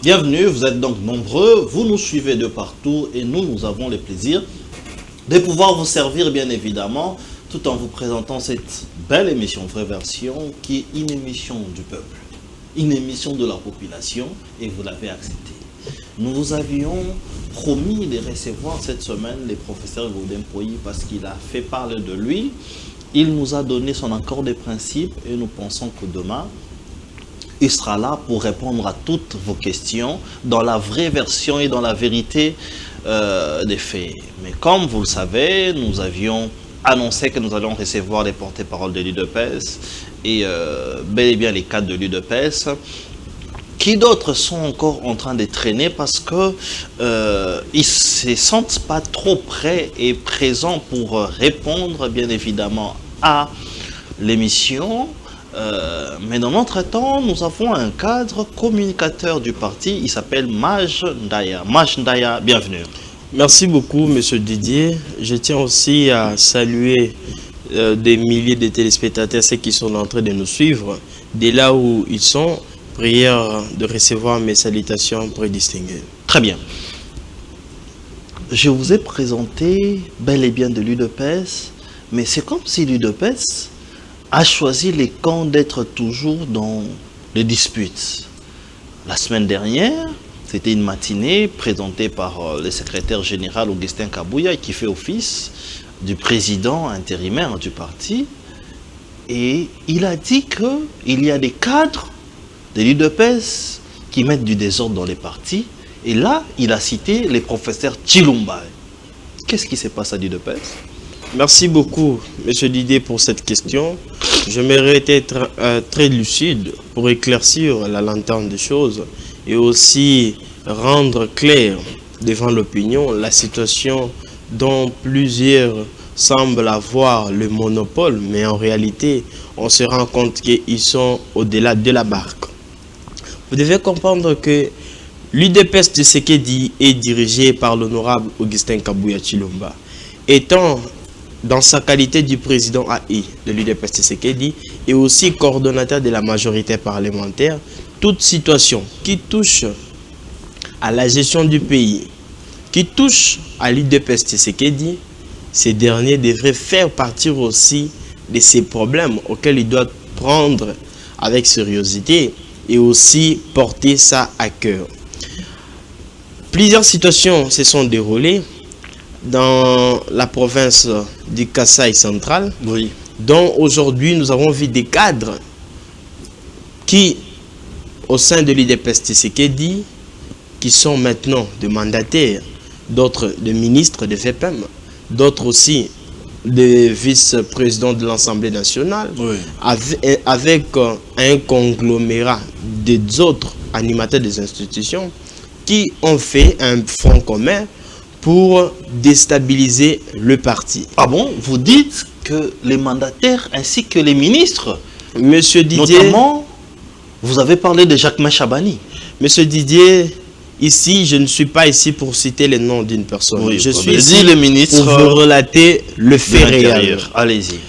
Bienvenue, vous êtes donc nombreux, vous nous suivez de partout et nous avons le plaisir de pouvoir vous servir bien évidemment tout en vous présentant cette belle émission Vraie Version qui est une émission du peuple, une émission de la population et vous l'avez accepté. Nous vous avions promis de recevoir cette semaine le professeur Gaudin Poyi parce qu'il a fait parler de lui. Il nous a donné son accord de principe et nous pensons que demain, il sera là pour répondre à toutes vos questions dans la vraie version et dans la vérité des faits. Mais comme vous le savez, nous avions annoncé que nous allions recevoir les porte-paroles de l'UDPS et bel et bien les cadres de l'UDPS. Qui d'autres sont encore en train de traîner parce que ils se sentent pas trop prêts et présents pour répondre bien évidemment à l'émission. Mais dans notre temps, nous avons un cadre communicateur du parti, il s'appelle Maj Ndaya. Maj Ndaya, bienvenue. Merci beaucoup, Monsieur Didier. Je tiens aussi à saluer des milliers de téléspectateurs, ceux qui sont en train de nous suivre, dès là où ils sont. Prière de recevoir mes salutations prédistinguées. Très bien. Je vous ai présenté bel et bien de l'UDPS, mais c'est comme si l'UDPS a choisi les camps d'être toujours dans les disputes. La semaine dernière, c'était une matinée présentée par le secrétaire général Augustin Kabouya qui fait office du président intérimaire du parti. Et il a dit qu'il y a des cadres de l'UDPS qui mettent du désordre dans les partis. Et là, il a cité les professeurs Tshilumba. Qu'est-ce qui se passe à l'UDPS? Merci beaucoup, Monsieur Didier, pour cette question. J'aimerais être très lucide pour éclaircir la lanterne des choses et aussi rendre clair devant l'opinion la situation dont plusieurs semblent avoir le monopole, mais en réalité, on se rend compte qu'ils sont au-delà de la barque. Vous devez comprendre que l'UDPS Tshisekedi est dirigé par l'honorable Augustin Kabouya Tshilumba. Étant dans sa qualité du président AI de l'UDPS Tshisekedi et aussi coordonnateur de la majorité parlementaire, toute situation qui touche à la gestion du pays, qui touche à l'UDPS Tshisekedi, ces derniers devraient faire partir aussi de ces problèmes auxquels il doit prendre avec sérieuxité et aussi porter ça à cœur. Plusieurs situations se sont déroulées dans la province du Kasaï central, oui, dont aujourd'hui nous avons vu des cadres qui, au sein de l'UDPS Tshisekedi, qui sont maintenant des mandataires, d'autres des ministres de VPM, d'autres aussi des vice-présidents de l'Assemblée nationale, oui, avec un conglomérat des autres animateurs des institutions qui ont fait un front commun pour déstabiliser le parti. Ah bon? Vous dites que les mandataires ainsi que les ministres, Monsieur Didier, notamment, vous avez parlé de Jacquemain Chabani. Monsieur Didier, ici, je ne suis pas ici pour citer le nom d'une personne. Oui, je suis ici le ministre pour vous relater le fait réel. Allez-y.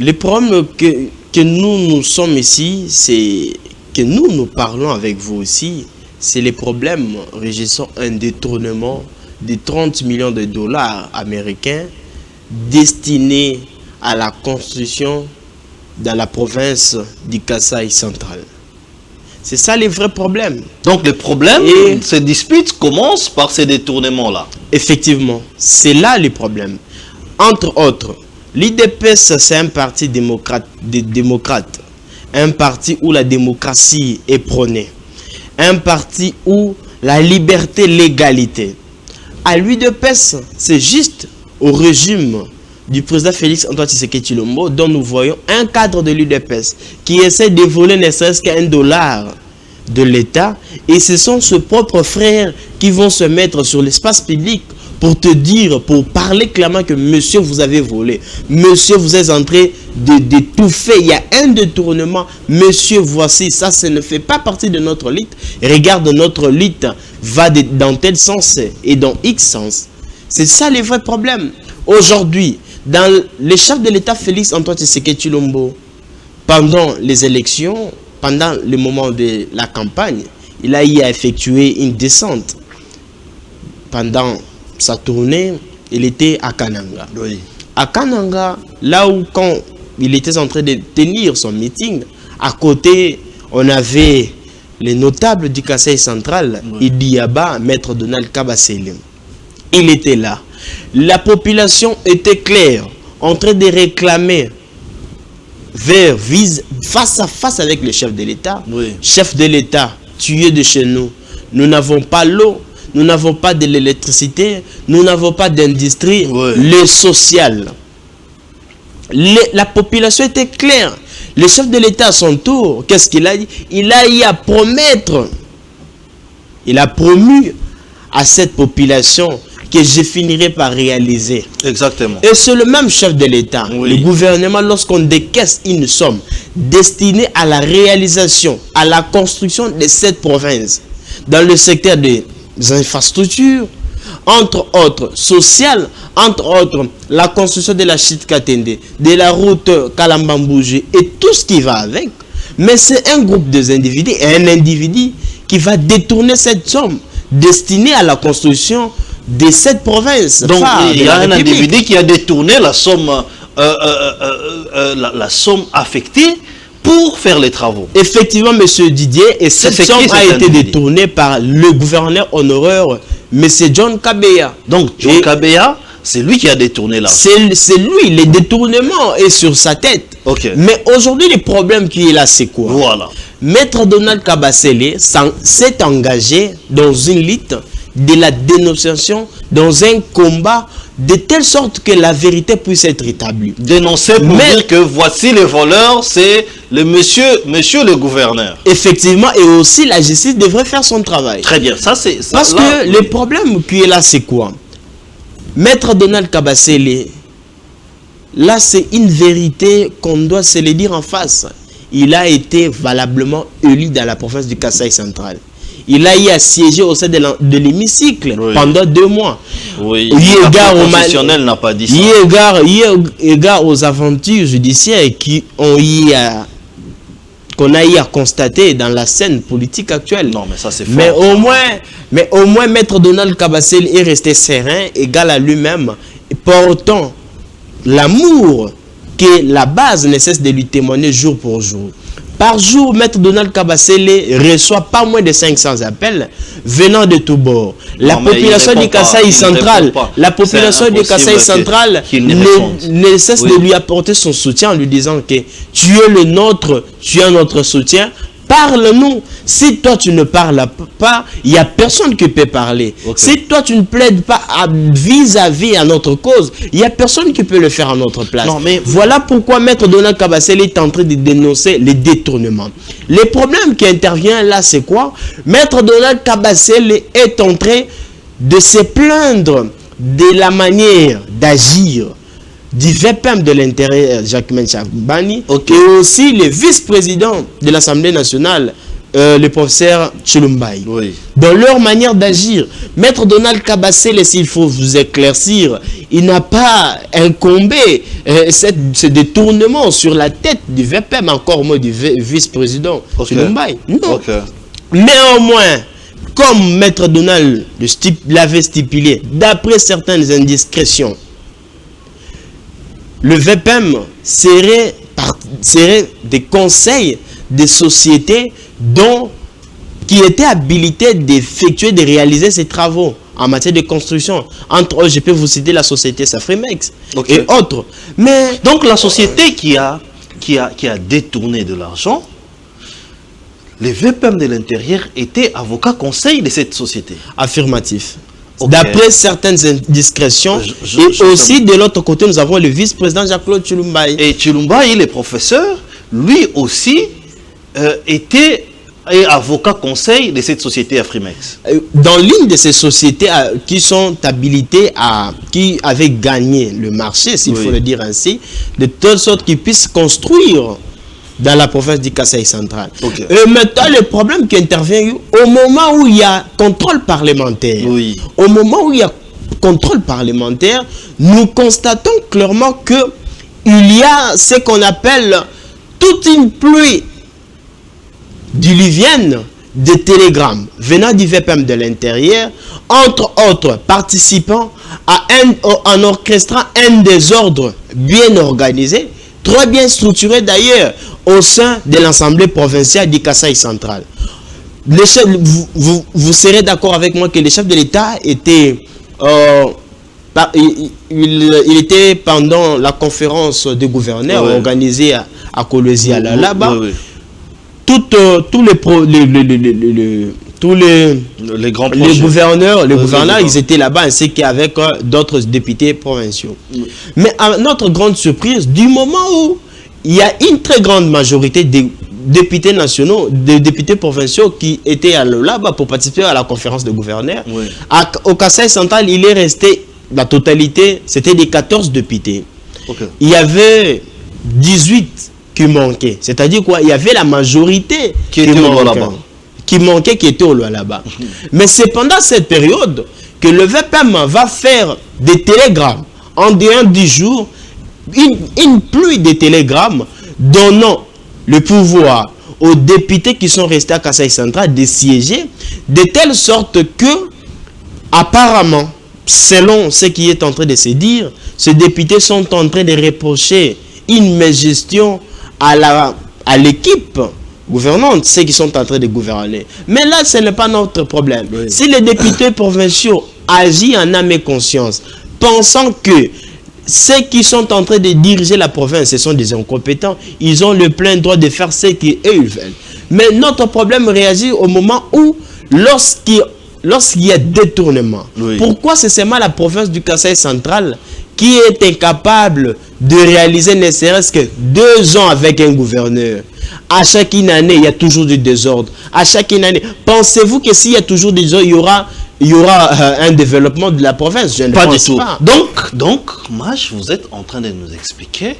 Le problème que nous sommes ici, c'est que nous parlons avec vous ici, c'est les problèmes régissant un détournement de 30 millions de dollars américains destinés à la construction dans la province du Kasaï central. C'est ça les vrais problèmes. Donc le problème, ces disputes commencent par ces détournements-là. Effectivement, c'est là le problème. Entre autres, l'UDPS, c'est un parti démocrate, un parti où la démocratie est prônée, un parti où la liberté, l'égalité. À l'UDPS, c'est juste au régime du président Félix Antoine Tshisekedi Tshilombo dont nous voyons un cadre de l'UDPS qui essaie de voler ne serait-ce qu'un dollar de l'État, et ce sont ses propres frères qui vont se mettre sur l'espace public pour te dire, pour parler clairement que monsieur vous avez volé, monsieur vous êtes en train de tout faire, il y a un détournement, monsieur voici, ça ne fait pas partie de notre lutte, regarde notre lutte va dans tel sens et dans X sens. C'est ça le vrai problème. Aujourd'hui, dans le chef de l'État Félix Antoine Tshisekedi Tshilombo, pendant les élections, pendant le moment de la campagne, il a eu à effectuer une descente. Pendant sa tournée, il était à Kananga. Oui. À Kananga, là où quand il était en train de tenir son meeting, à côté, on avait les notables du Kasaï central, Idi Yaba, Maître Donald Kabasele. Il était là. La population était claire, en train de réclamer face à face avec le chef de l'État. Oui. Chef de l'État, tu es de chez nous. Nous n'avons pas l'eau, nous n'avons pas de l'électricité, nous n'avons pas d'industrie, Oui. le social. La population était claire. Le chef de l'État à son tour, qu'est-ce qu'il a dit? Il a eu à promettre. Il a promu à cette population que je finirai par réaliser. Exactement. Et c'est le même chef de l'État, Oui. le gouvernement, lorsqu'on décaisse une somme destinée à la réalisation, à la construction de cette province, dans le secteur des infrastructures, entre autres sociales, entre autres la construction de la Chitkatende, de la route Kalambambouji et tout ce qui va avec. Mais c'est un groupe d'individus et un individu qui va détourner cette somme destinée à la construction de cette province. Donc, il y a un République. individu qui a détourné la somme, la somme affectée pour faire les travaux. Effectivement, M. Didier, et cette C'est somme qui, cet a été individu? détournée par le gouverneur honoraire, M. John Kabeya. Donc, John Et Kabeya, c'est lui qui a détourné la somme. c'est lui, le détournement est sur sa tête. Ok. Mais aujourd'hui, le problème qui est là, c'est quoi? Voilà. Maître Donald Kabasele s'est engagé dans une lutte de la dénonciation, dans un combat, de telle sorte que la vérité puisse être établie. Dénoncer pour dire que voici les voleurs, c'est le monsieur le gouverneur. Effectivement, et aussi la justice devrait faire son travail. Très bien, ça c'est... Parce là, que le problème qui est là, c'est quoi? Maître Donald Kabasele, là c'est une vérité qu'on doit se le dire en face. Il a été valablement élu dans la province du Kasaï central. Il a eu à siéger au sein de l'hémicycle pendant 2 mois. Oui, La constitutionnel n'a pas dit ça. Égard aux aventures judiciaires qu'on a eu à constater dans la scène politique actuelle. Non, mais ça c'est fort. Mais au moins, Maître Donald Kabasele est resté serein, égal à lui-même, portant l'amour que la base ne cesse de lui témoigner jour pour jour. Par jour, Maître Donald Kabasele reçoit pas moins de 500 appels venant de tous bords. La population du Kasaï central, ne cesse de lui apporter son soutien en lui disant que tu es le nôtre, tu es notre soutien. Parle-nous. Si toi tu ne parles pas, il n'y a personne qui peut parler. Okay. Si toi tu ne plaides pas vis-à-vis à notre cause, il n'y a personne qui peut le faire à notre place. Non, mais... Voilà pourquoi Maître Donald Kabasele est en train de dénoncer les détournements. Le problème qui intervient là, c'est quoi? Maître Donald Kabasele est en train de se plaindre de la manière d'agir du VPM de l'intérieur, Jacquemain Chabani, et aussi le vice-président de l'Assemblée nationale, le professeur Chilumbaï. Oui. Dans leur manière d'agir, Maître Donald Kabasele, s'il faut vous éclaircir, il n'a pas incombé ce détournement sur la tête du VPM, encore moins du vice-président Chilumbaï. Non. Mais au moins, comme Maître Donald l'avait stipulé, d'après certaines indiscrétions, le VPM serait des conseils des sociétés qui étaient habilités d'effectuer, de réaliser ces travaux en matière de construction. Entre autres, je peux vous citer la société Safrimex et autres. Mais donc la société qui a détourné de l'argent, les VPM de l'intérieur étaient avocats conseils de cette société. Affirmatif. D'après certaines indiscrétions, et aussi de l'autre côté, nous avons le vice-président Jacques-Claude Chilumbaï. Et Chilumbaï, le professeur, lui aussi était avocat conseil de cette société Afrimex. Dans l'une de ces sociétés qui sont habilitées qui avaient gagné le marché, s'il faut le dire ainsi, de telle sorte qu'ils puissent construire dans la province du Kasaï central. Et maintenant, le problème qui intervient au moment où il y a contrôle parlementaire, au moment où il y a contrôle parlementaire, nous constatons clairement que il y a ce qu'on appelle toute une pluie diluvienne des télégrammes venant du VPM de l'intérieur, entre autres participant en orchestrant un désordre bien organisé, très bien structuré d'ailleurs, au sein de l'Assemblée provinciale du Kasaï central. Vous serez d'accord avec moi que le chef de l'État était... il était pendant la conférence des gouverneurs organisée à Kolwezi là-bas. Tous les grands gouverneurs, ils étaient là-bas ainsi qu'avec d'autres députés provinciaux. Mais à notre grande surprise, du moment où il y a une très grande majorité des députés nationaux, des députés provinciaux qui étaient là-bas pour participer à la conférence des gouverneurs, au Kasaï central, il est resté la totalité, c'était des 14 députés. Il y avait 18 qui manquaient. C'est-à-dire quoi? Il y avait la majorité qui était au là-bas. Mais c'est pendant cette période que le VPM va faire des télégrammes en dehors du jour, une pluie de télégrammes donnant le pouvoir aux députés qui sont restés à Kasaï central de siéger, de telle sorte que, apparemment, selon ce qui est en train de se dire, ces députés sont en train de reprocher une mégestion à l'équipe gouvernante, ceux qui sont en train de gouverner. Mais là, ce n'est pas notre problème. Si les députés provinciaux agissent en âme et conscience, pensant que ceux qui sont en train de diriger la province, ce sont des incompétents, ils ont le plein droit de faire ce qu'ils veulent. Mais notre problème réagit au moment où, lorsqu'il y a détournement. Pourquoi c'est seulement la province du Kasaï central qui est incapable de réaliser ne serait-ce que 2 ans avec un gouverneur? À chaque année, il y a toujours du désordre. À chaque année, pensez-vous que s'il y a toujours du désordre, il y aura un développement de la province? Je ne pense pas. Donc, Maj, vous êtes en train de nous expliquer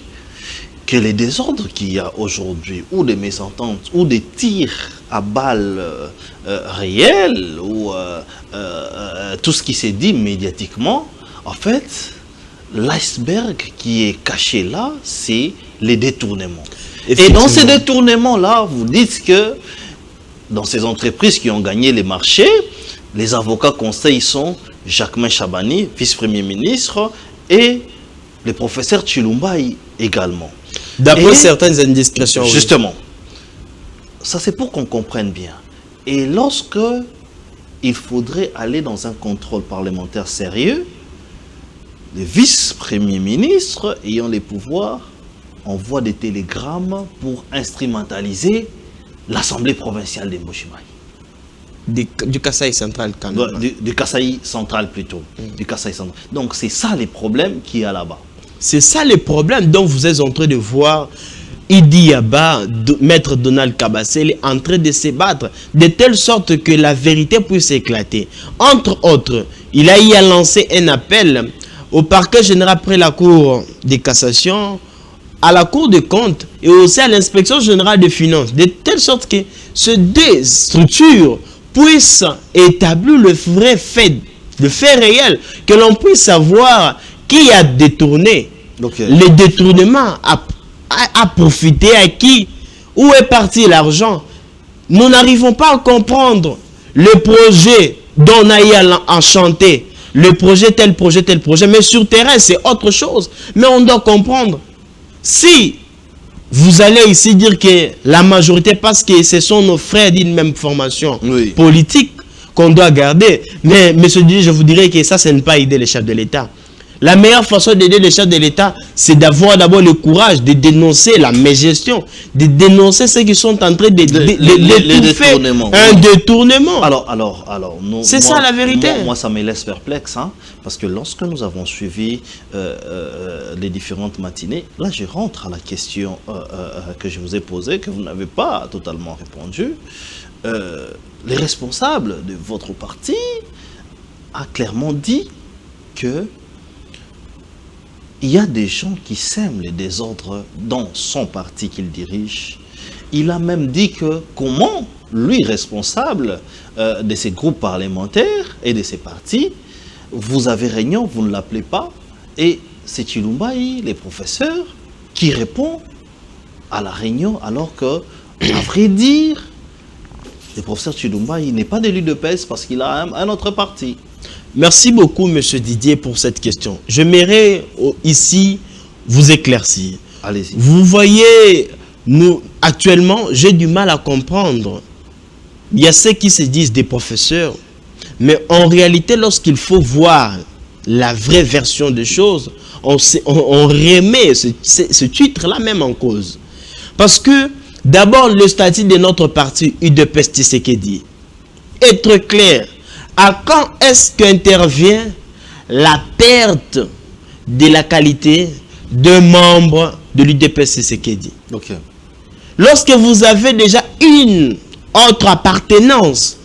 que les désordres qu'il y a aujourd'hui, ou des mésententes, ou des tirs à balles réelles, ou tout ce qui s'est dit médiatiquement, en fait, l'iceberg qui est caché là, c'est les détournements. Et dans ces détournements-là, vous dites que dans ces entreprises qui ont gagné les marchés, les avocats conseils sont Jacquemain Chabani, vice-premier ministre, et le professeur Tshilumba également. D'après certaines indiscrétions. Justement. Ça, c'est pour qu'on comprenne bien. Et lorsque il faudrait aller dans un contrôle parlementaire sérieux, le vice-premier ministre ayant les pouvoirs envoie des télégrammes pour instrumentaliser l'Assemblée provinciale de Mbuji-Mayi. Du Kasaï central, quand même. Du Kasaï central plutôt. Du Kasaï central. Donc c'est ça les problèmes qu'il y a là-bas. C'est ça les problèmes dont vous êtes en train de voir Idi Yaba, maître Donald Kabasele, en train de se battre de telle sorte que la vérité puisse éclater. Entre autres, il a eu à lancer un appel au parquet général après la Cour de cassation, à la Cour des comptes et aussi à l'inspection générale des finances, de telle sorte que ces deux structures puissent établir le vrai fait, le fait réel, que l'on puisse savoir qui a détourné. Le détournement a profité à qui, où est parti l'argent. Nous n'arrivons pas à comprendre le projet dont on a eu à enchanter, le projet, tel projet, mais sur terrain c'est autre chose. Mais on doit comprendre, si vous allez ici dire que la majorité, parce que ce sont nos frères d'une même formation politique qu'on doit garder, mais monsieur Didier, je vous dirais que ça, ce n'est pas aider les chefs de l'État. La meilleure façon d'aider les chefs de l'État, c'est d'avoir d'abord le courage de dénoncer la mégestion, de dénoncer ceux qui sont en train de faire un détournement. Alors, c'est ça la vérité. Moi, ça me laisse perplexe, hein, parce que lorsque nous avons suivi les différentes matinées, là, je rentre à la question que je vous ai posée, que vous n'avez pas totalement répondu. Les responsables de votre parti a clairement dit que il y a des gens qui sèment les désordres dans son parti qu'il dirige. Il a même dit que comment, lui, responsable de ces groupes parlementaires et de ces partis, vous avez réunion, vous ne l'appelez pas, et c'est Tshilumba, les professeurs, qui répond à la réunion alors que, à vrai dire, Le professeur Chilumba, il n'est pas de l'UDPS parce qu'il a un autre parti. Merci beaucoup, M. Didier, pour cette question. J'aimerais ici vous éclaircir. Allez-y. Vous voyez, nous, actuellement, j'ai du mal à comprendre. Il y a ceux qui se disent des professeurs, mais en réalité, lorsqu'il faut voir la vraie version des choses, on remet ce titre-là même en cause. Parce que, d'abord, le statut de notre parti UDPS Tshisekedi, être clair, à quand est-ce qu'intervient la perte de la qualité de membre de l'UDPS Tshisekedi? Ok. Lorsque vous avez déjà une autre appartenance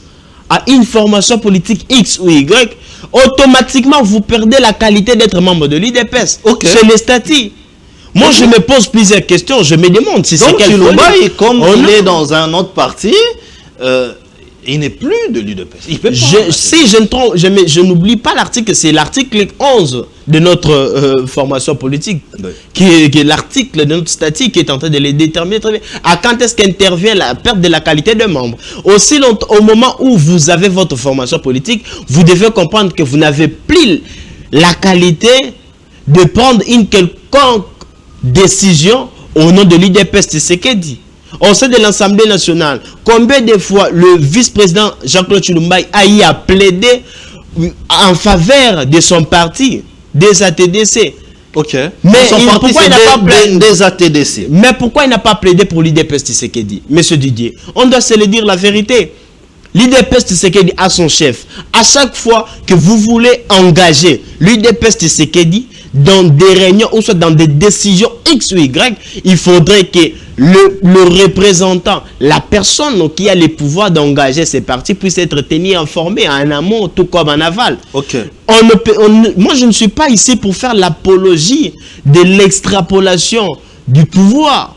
à une formation politique X ou Y, automatiquement vous perdez la qualité d'être membre de l'UDPS. Ok. C'est le statut. Moi, je me pose plusieurs questions. Je me demande si c'est Donc, quel Chilumba, comme il est est dans un autre parti, il n'est plus de l'UDPS. Il peut pas. Si je n'oublie pas l'article, c'est l'article 11 de notre formation politique, Oui. qui est l'article de notre statut qui est en train de les déterminer très bien. À quand est-ce qu'intervient la perte de la qualité de membre? Aussi longtemps, au moment où vous avez votre formation politique, vous devez comprendre que vous n'avez plus la qualité de prendre une quelconque décision au nom de l'UDPS Tshisekedi. Au sein de l'Assemblée nationale, combien de fois le vice-président Jean-Claude Chilumba a plaidé en faveur de son parti, des ATDC? Ok. Mais pourquoi il n'a pas plaidé des ATDC? Mais pourquoi il n'a pas plaidé pour l'UDPS Tshisekedi, Monsieur Didier? On doit se le dire la vérité. L'UDPS Tshisekedi a son chef. À chaque fois que vous voulez engager l'UDPS Tshisekedi dans des réunions ou soit dans des décisions X ou Y, il faudrait que le représentant, la personne qui a le pouvoir d'engager ces partis puisse être tenu informé en amont tout comme en aval. Ok. Moi, je ne suis pas ici pour faire l'apologie de l'extrapolation du pouvoir.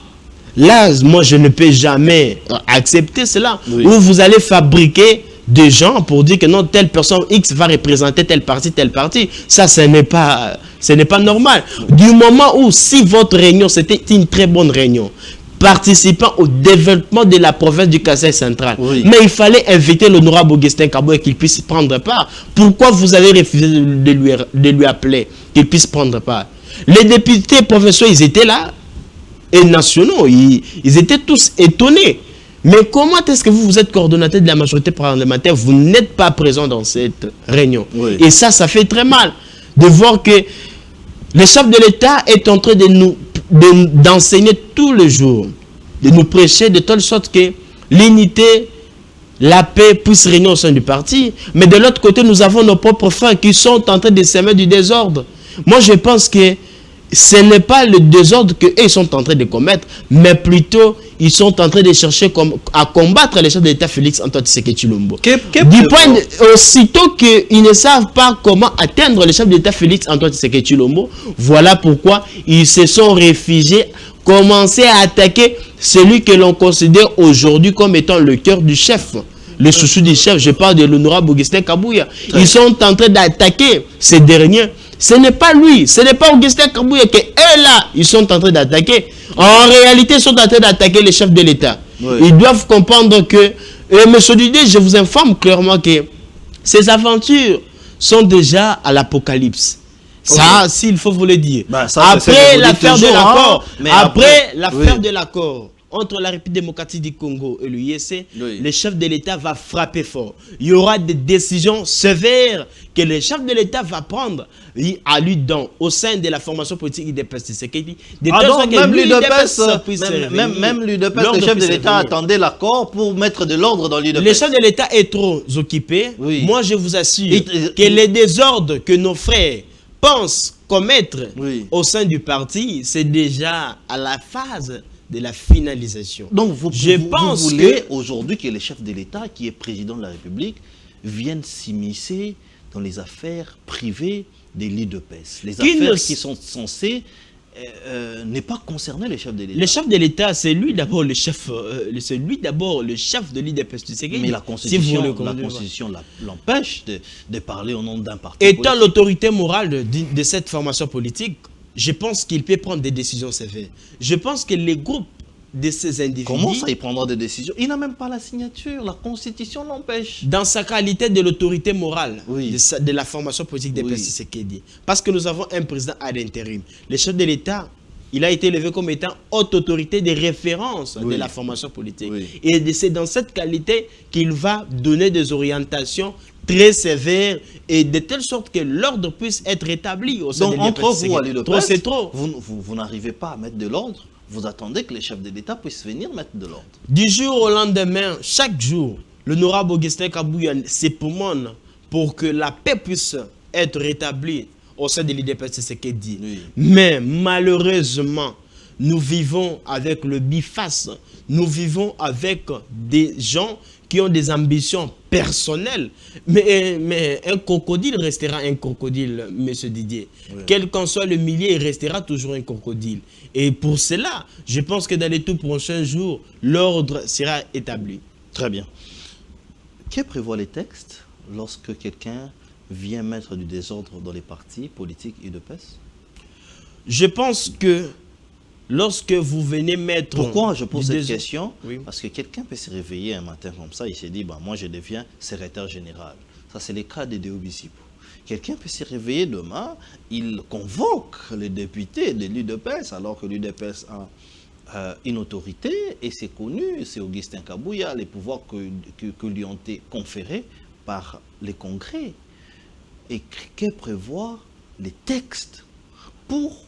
Là, moi, je ne peux jamais accepter cela. Oui. Où vous allez fabriquer des gens pour dire que non, telle personne X va représenter tel parti, tel parti. Ça, ce n'est pas normal. Du moment où, si votre réunion, c'était une très bonne réunion, participant au développement de la province du Kasaï central, oui, mais il fallait inviter l'honorable Augustin Kabouya qu'il puisse prendre part. Pourquoi vous avez refusé de lui appeler qu'il puisse prendre part? Les députés provinciaux, ils étaient là, et nationaux, ils étaient tous étonnés. Mais comment est-ce que vous êtes coordonnateur de la majorité parlementaire, vous n'êtes pas présent dans cette réunion? Oui. Et ça fait très mal de voir que le chef de l'État est en train d'enseigner tous les jours, de nous prêcher de telle sorte que l'unité, la paix puisse régner au sein du parti. Mais de l'autre côté, nous avons nos propres frères qui sont en train de semer du désordre. Moi, je pense que ce n'est pas le désordre qu'ils sont en train de commettre, mais plutôt ils sont en train de chercher à combattre le chef de l'État Félix Antoine Tshisekedi Tshilombo. Aussitôt qu'ils ne savent pas comment atteindre le chef de l'État Félix Antoine Tshisekedi Tshilombo, voilà pourquoi ils se sont réfugiés, commencé à attaquer celui que l'on considère aujourd'hui comme étant le cœur du chef. Le chouchou du chef, je parle de l'honorable Augustin Kabouya. Ils sont en train d'attaquer ces derniers. Ce n'est pas lui, ce n'est pas Augustin Kabouya qui est là, ils sont en train d'attaquer. En réalité, ils sont en train d'attaquer les chefs de l'État. Oui. Ils doivent comprendre que, monsieur Didier, je vous informe clairement que ces aventures sont déjà à l'apocalypse. Ça, okay, s'il faut vous le dire. Ben, ça, après l'affaire de l'accord, après l'affaire oui, de l'accord entre la République démocratique du Congo et l'UIC, oui, le chef de l'État va frapper fort. Il y aura des décisions sévères que le chef de l'État va prendre à lui au sein de la formation politique UDPS Tshisekedi. Même l'UDPS, le chef de l'État attendait l'accord pour mettre de l'ordre dans l'UDPS. Le chef de l'État est trop occupé. Oui. Moi, je vous assure que les désordres que nos frères pensent commettre, oui, au sein du parti, c'est déjà à la phase de la finalisation. Donc vous voulez aujourd'hui que le chef de l'État, qui est président de la République, vienne s'immiscer dans les affaires privées de l'UDPS. Les affaires qui sont censées ne pas concerner les chefs de l'État. Le chef de l'État, c'est lui d'abord le chef, c'est lui d'abord le chef de l'UDPS. Mais la Constitution, l'empêche de parler au nom d'un parti politique. Étant l'autorité morale de cette formation politique, je pense qu'il peut prendre des décisions sévères. Je pense que les groupes de ces individus. Comment ça, il prendra des décisions? Il n'a même pas la signature, la Constitution l'empêche. Dans sa qualité de l'autorité morale Oui. de la formation politique des Oui. PSC, c'est ce qu'il dit. Parce que nous avons un président à l'intérim. Le chef de l'État, il a été élevé comme étant haute autorité de référence Oui. de la formation politique. Oui. Et c'est dans cette qualité qu'il va donner des orientations très sévères et de telle sorte que l'ordre puisse être établi au sein Donc, de entre l'IPSC. vous, Ali Le Trop, Pes, c'est trop. vous n'arrivez pas à mettre de l'ordre. Vous attendez que les chefs de l'État puissent venir mettre de l'ordre. Du jour au lendemain, chaque jour, l'honorable Augustin Kabouya s'époumonne pour que la paix puisse être rétablie au sein de l'IDPS, c'est ce qu'il dit. Oui. Mais malheureusement, nous vivons avec le biface. Nous vivons avec des gens qui ont des ambitions personnelles. Mais un crocodile restera un crocodile, monsieur Didier. Oui. Quel qu'en soit le milieu, il restera toujours un crocodile. Et pour cela, je pense que dans les tout prochains jours, l'ordre sera établi. Très bien. Que prévoient les textes lorsque quelqu'un vient mettre du désordre dans les partis politiques UDPS? Je pense que lorsque vous venez mettre... Pourquoi je pose du cette désordre- question? Oui. Parce que quelqu'un peut se réveiller un matin comme ça, il se dit, bah, moi je deviens secrétaire général. Ça, c'est le cas de Déo Bissipo. Quelqu'un peut se réveiller demain, il convoque les députés de l'UDPS, alors que l'UDPS a une autorité, et c'est connu, c'est Augustin Kabouya, les pouvoirs que lui ont été conférés par les congrès. Et que prévoient les textes pour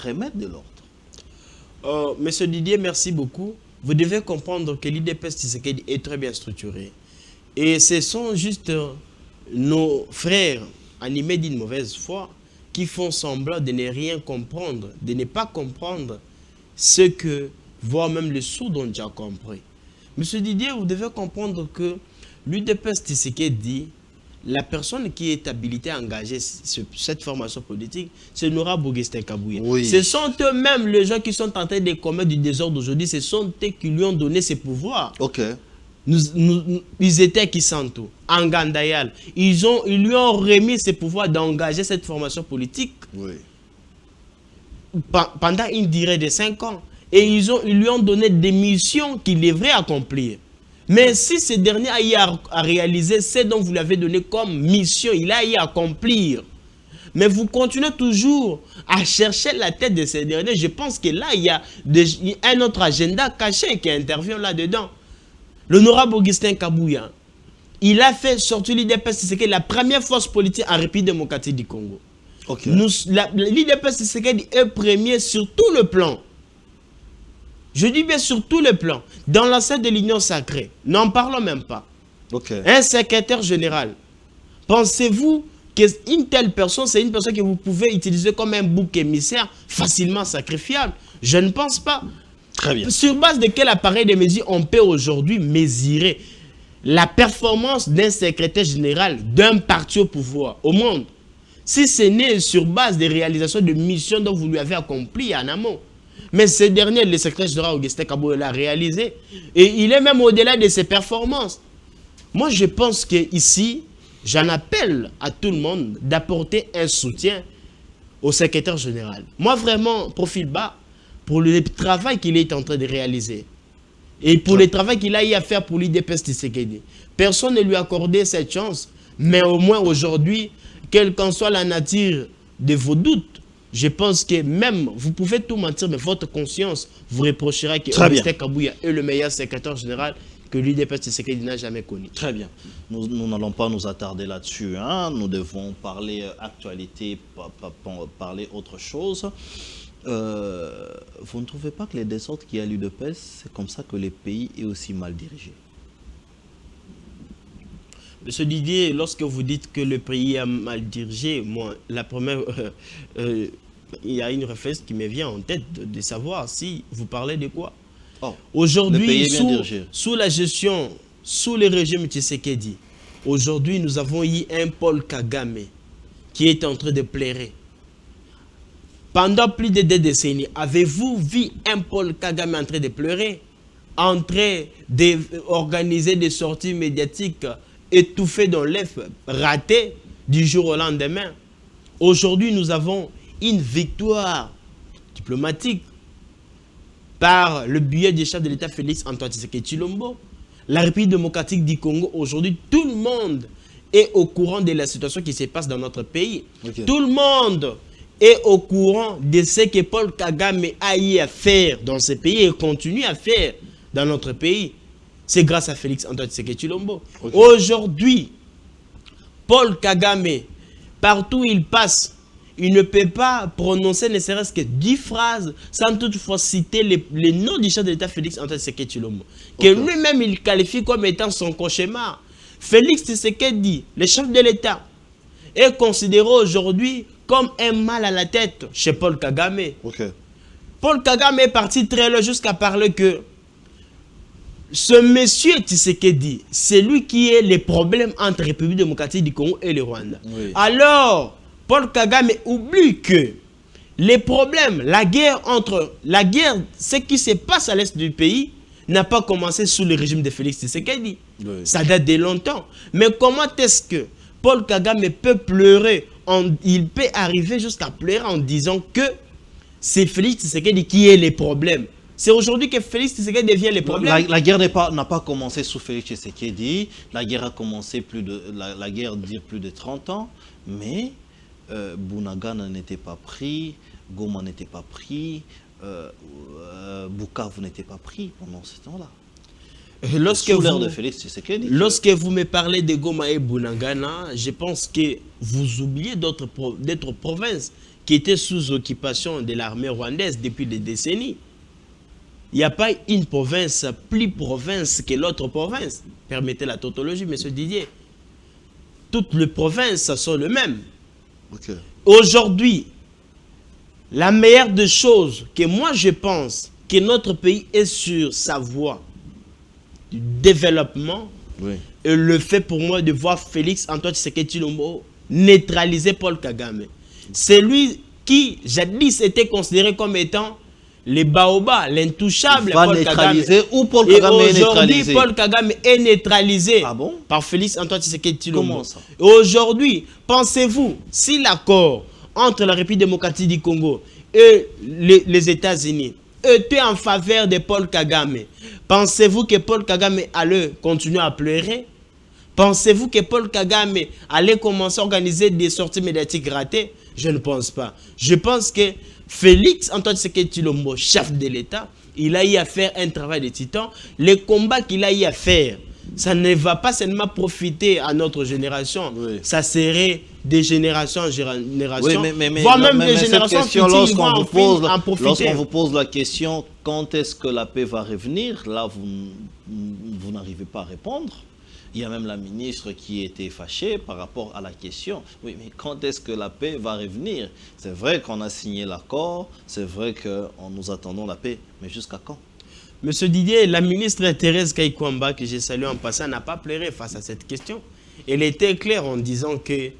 remettre de l'ordre? Monsieur Didier, merci beaucoup. Vous devez comprendre que l'IDPS Tshisekedi est très bien structuré. Et ce sont juste nos frères animés d'une mauvaise foi qui font semblant de ne rien comprendre, de ne pas comprendre ce que, voire même les sourds ont déjà compris. Monsieur Didier, vous devez comprendre que l'UDPS Tshisekedi, la personne qui est habilitée à engager cette formation politique, c'est Nora Augustin Kabouya. Oui. Ce sont eux-mêmes les gens qui sont en train de commettre du désordre aujourd'hui. Ce sont eux qui lui ont donné ses pouvoirs. Ok. Ils étaient Kisanto, en Gandayal. Ils lui ont remis ses pouvoirs d'engager cette formation politique Oui. pendant une durée de 5 ans. Et ils lui ont donné des missions qu'il devrait accomplir. Mais si ce dernier a eu à réaliser ce dont vous l'avez donné comme mission, il a eu à accomplir. Mais vous continuez toujours à chercher la tête de ces derniers. Je pense que là, il y a un autre agenda caché qui intervient là-dedans. L'honorable Augustin Kabouya, il a fait sortir l'IDPS, c'est la première force politique en République démocratique du Congo. Ok. L'IDPS est premier sur tout le plan. Je dis bien sur tous les plans. Dans l'enceinte de l'Union sacrée, n'en parlons même pas. Ok. Un secrétaire général, pensez-vous qu'une telle personne, c'est une personne que vous pouvez utiliser comme un bouc émissaire facilement sacrifiable? Je ne pense pas. Très bien. Sur base de quel appareil de mesure on peut aujourd'hui mesurer la performance d'un secrétaire général d'un parti au pouvoir au monde, si ce n'est sur base des réalisations de missions dont vous lui avez accompli en amont? Mais ce dernier, le secrétaire général Augustin Kabouya, l'a réalisé. Et il est même au-delà de ses performances. Moi, je pense qu'ici, j'en appelle à tout le monde d'apporter un soutien au secrétaire général. Moi, vraiment, profil bas pour le travail qu'il est en train de réaliser. Et pour le travail qu'il a eu à faire pour l'IDPS Tshisekedi. Personne ne lui a accordé cette chance. Mais au moins aujourd'hui, quelle qu'en soit la nature de vos doutes, je pense que même, vous pouvez tout mentir, mais votre conscience vous reprochera que Augustin Kabouya est le meilleur secrétaire général que l'UDPS Tshisekedi n'a jamais connu. Très bien. Nous n'allons pas nous attarder là-dessus. Hein. Nous devons parler actualité, parler autre chose. Vous ne trouvez pas que les désordres qu'il y a à l'UDPS, c'est comme ça que le pays est aussi mal dirigé? Monsieur Didier, lorsque vous dites que le pays est mal dirigé, moi, la première, il y a une réflexion qui me vient en tête de savoir si vous parlez de quoi. Oh, aujourd'hui, sous la gestion, sous le régime Tshisekedi, aujourd'hui, nous avons eu un Paul Kagame qui est en train de pleurer. Pendant plus de 2 décennies, avez-vous vu un Paul Kagame en train de pleurer, en train d'organiser des sorties médiatiques étouffées dans l'œuf, ratées du jour au lendemain? Aujourd'hui, nous avons une victoire diplomatique par le biais du chef de l'État Félix Antoine Tshisekedi Tshilombo. La République démocratique du Congo, aujourd'hui, tout le monde est au courant de la situation qui se passe dans notre pays. Okay. Tout le monde est au courant de ce que Paul Kagame a eu à faire dans ce pays et continue à faire dans notre pays. C'est grâce à Félix Antoine Tshisekedi Tshilombo. Okay. Aujourd'hui, Paul Kagame, partout où il passe, il ne peut pas prononcer ne serait-ce que 10 phrases sans toutefois citer les noms du chef de l'État Félix Antoine Tshisekedi Tshilombo. Okay. Que lui-même, il qualifie comme étant son cauchemar. Félix Tshisekedi, le chef de l'État, est considéré aujourd'hui comme un mal à la tête chez Paul Kagame. Okay. Paul Kagame est parti très loin jusqu'à parler que ce monsieur Tshisekedi, c'est lui qui est les problèmes entre République démocratique du Congo et le Rwanda. Oui. Alors, Paul Kagame oublie que les problèmes, la guerre, ce qui se passe à l'est du pays, n'a pas commencé sous le régime de Félix Tshisekedi. Oui. Ça date de longtemps. Mais comment est-ce que Paul Kagame peut pleurer, il peut arriver jusqu'à pleurer en disant que c'est Félix Tshisekedi qui est les problèmes? C'est aujourd'hui que Félix Tshisekedi devient le problème. La guerre n'a pas commencé sous Félix Tshisekedi. La guerre a commencé plus de 30 ans. Mais Bunagana n'était pas pris, Goma n'était pas pris, Bukavu n'était pas pris pendant ce temps-là. Lorsque vous me parlez de Goma et Bunagana, je pense que vous oubliez d'autres provinces qui étaient sous occupation de l'armée rwandaise depuis des décennies. Il n'y a pas une province plus province que l'autre province. Permettez la tautologie, M. Didier. Toutes les provinces sont les mêmes. Okay. Aujourd'hui, la meilleure des choses que moi je pense que notre pays est sur sa voie du développement, oui. Et le fait pour moi de voir Félix Antoine Tshisekedi Tshilombo neutraliser Paul Kagame. C'est lui qui, jadis, était considéré comme étant les baobas, l'intouchable Paul Kagame. Ou Paul Kagame est neutralisé. Paul Kagame est neutralisé par Félix Antoine Tshisekedi Tshilombo. Comment ça? Aujourd'hui, pensez-vous, si l'accord entre la République démocratique du Congo et les États-Unis était en faveur de Paul Kagame, pensez-vous que Paul Kagame allait continuer à pleurer? Pensez-vous que Paul Kagame allait commencer à organiser des sorties médiatiques ratées? Je ne pense pas. Je pense que Félix Antoine Tshisekedi Tshilombo, chef de l'État, il a eu à faire un travail de titan. Les combats qu'il a eu à faire, ça ne va pas seulement profiter à notre génération. Oui. Ça serait des générations en génération. Oui, voire même des générations futures lorsqu'on vous pose la question, quand est-ce que la paix va revenir? Là, vous n'arrivez pas à répondre. Il y a même la ministre qui était fâchée par rapport à la question. Oui, mais quand est-ce que la paix va revenir? C'est vrai qu'on a signé l'accord, c'est vrai que nous attendons la paix, mais jusqu'à quand? Monsieur Didier, la ministre Thérèse Kaikwamba, que j'ai salué en passant, n'a pas pleuré face à cette question. Elle était claire en disant que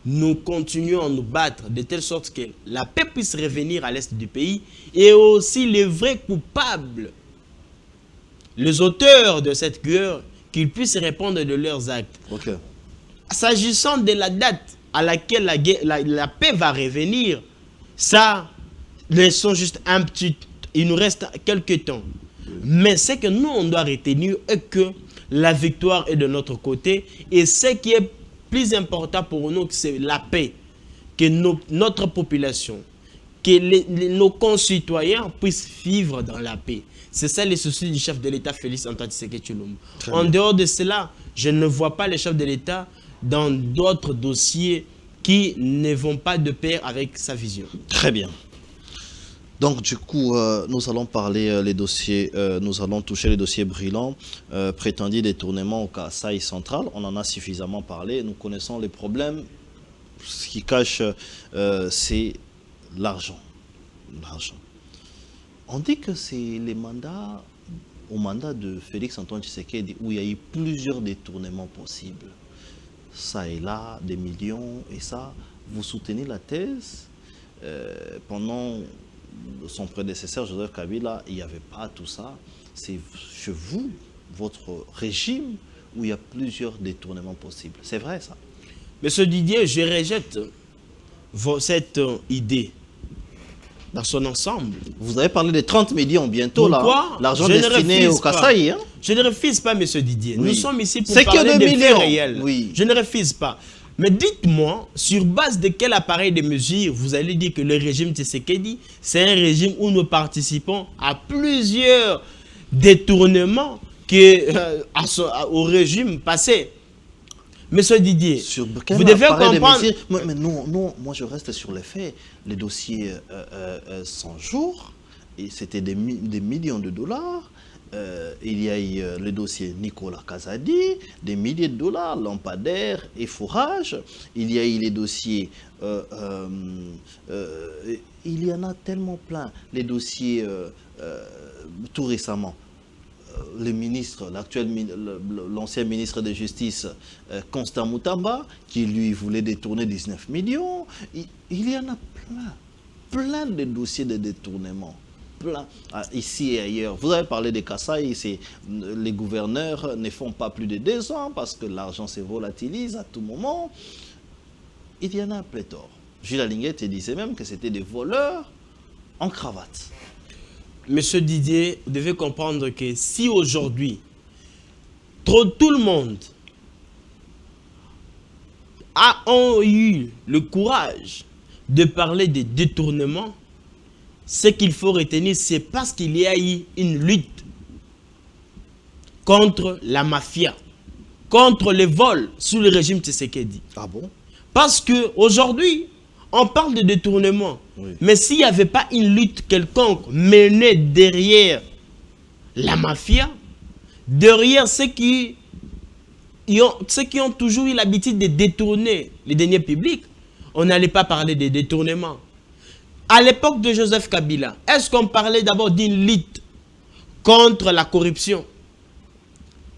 nous continuons à nous battre de telle sorte que la paix puisse revenir à l'est du pays et aussi les vrais coupables, les auteurs de cette guerre, qu'ils puissent répondre de leurs actes. Okay. S'agissant de la date à laquelle la paix va revenir, ça, laissons juste un petit... Il nous reste quelques temps. Mais ce que nous, on doit retenir est que la victoire est de notre côté. Et ce qui est plus important pour nous, c'est la paix. Que notre population, que nos concitoyens puissent vivre dans la paix. C'est ça les soucis du chef de l'État, Félix Antoine Tshisekedi Tshilombo. En dehors de cela, je ne vois pas le chef de l'État dans d'autres dossiers qui ne vont pas de pair avec sa vision. Très bien. Donc du coup, nous allons parler les dossiers, nous allons toucher les dossiers brûlants, prétendus détournement au Kasai central. On en a suffisamment parlé. Nous connaissons les problèmes. Ce qui cache, c'est l'argent. On dit que c'est au mandat de Félix Antoine Tshisekedi où il y a eu plusieurs détournements possibles. Ça et là, des millions et ça. Vous soutenez la thèse pendant son prédécesseur Joseph Kabila, il n'y avait pas tout ça. C'est chez vous, votre régime, où il y a plusieurs détournements possibles. C'est vrai ça? Monsieur Didier, je rejette cette idée. dans son ensemble. Vous avez parlé des 30 millions bientôt, Pourquoi? là. L'argent Je ne destiné refuse au Kasaï. Hein? Je ne refuse pas, M. Didier. Oui. Nous sommes ici pour C'est que parler 2 des faits millions. réels. Oui. Je ne refuse pas. Mais dites-moi, sur base de quel appareil de mesure vous allez dire que le régime Tshisekedi, c'est un régime où nous participons à plusieurs détournements au régime passé. Monsieur Didier, Sur quel vous devez appareil de comprendre... mesure? Mais non, moi je reste sur les faits. Les dossiers 100 jours, et c'était des millions de dollars. Il y a eu le dossier Nicolas Kazadi, des milliers de dollars, lampadaires et fourrages. Il y a eu les dossiers, il y en a tellement plein. Les dossiers, tout récemment, le ministre, l'ancien ministre de Justice, Constant Moutamba, qui lui voulait détourner 19 millions. Il y en a plein de dossiers de détournement. Ici et ailleurs. Vous avez parlé des Kasaï, les gouverneurs ne font pas plus de 2 ans parce que l'argent se volatilise à tout moment. Il y en a pléthore. Gilles Alinguette disait même que c'était des voleurs en cravate. Monsieur Didier, vous devez comprendre que si aujourd'hui, tout le monde a eu le courage de parler des détournements, ce qu'il faut retenir, c'est parce qu'il y a eu une lutte contre la mafia, contre les vols sous le régime Tshisekedi. Ah bon? Parce qu'aujourd'hui, on parle de détournement. Oui. Mais s'il n'y avait pas une lutte quelconque menée derrière la mafia, derrière ceux qui ont toujours eu l'habitude de détourner les deniers publics, on n'allait pas parler de détournement. À l'époque de Joseph Kabila, est-ce qu'on parlait d'abord d'une lutte contre la corruption?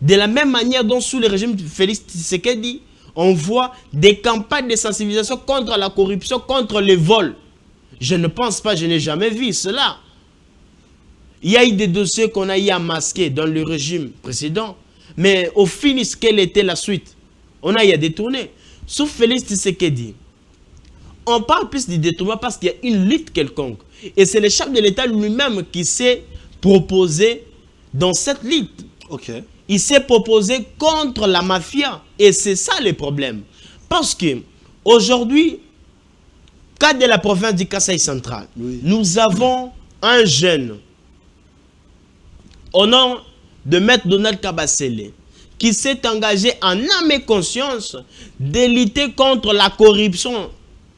De la même manière dont sous le régime de Félix Tshisekedi, on voit des campagnes de sensibilisation contre la corruption, contre les vols. Je ne pense pas, je n'ai jamais vu cela. Il y a eu des dossiers qu'on a eu à masquer dans le régime précédent, mais au finish, quelle était la suite? On a eu à détourner. Sous Félix Tshisekedi, on parle plus du détournement parce qu'il y a une lutte quelconque. Et c'est le chef de l'État lui-même qui s'est proposé dans cette lutte. Okay. Il s'est proposé contre la mafia. Et c'est ça le problème. Parce que aujourd'hui, cas de la province du Kasaï central, oui, nous avons un jeune au nom de Maître Donald Kabasele qui s'est engagé en âme et conscience de lutter contre la corruption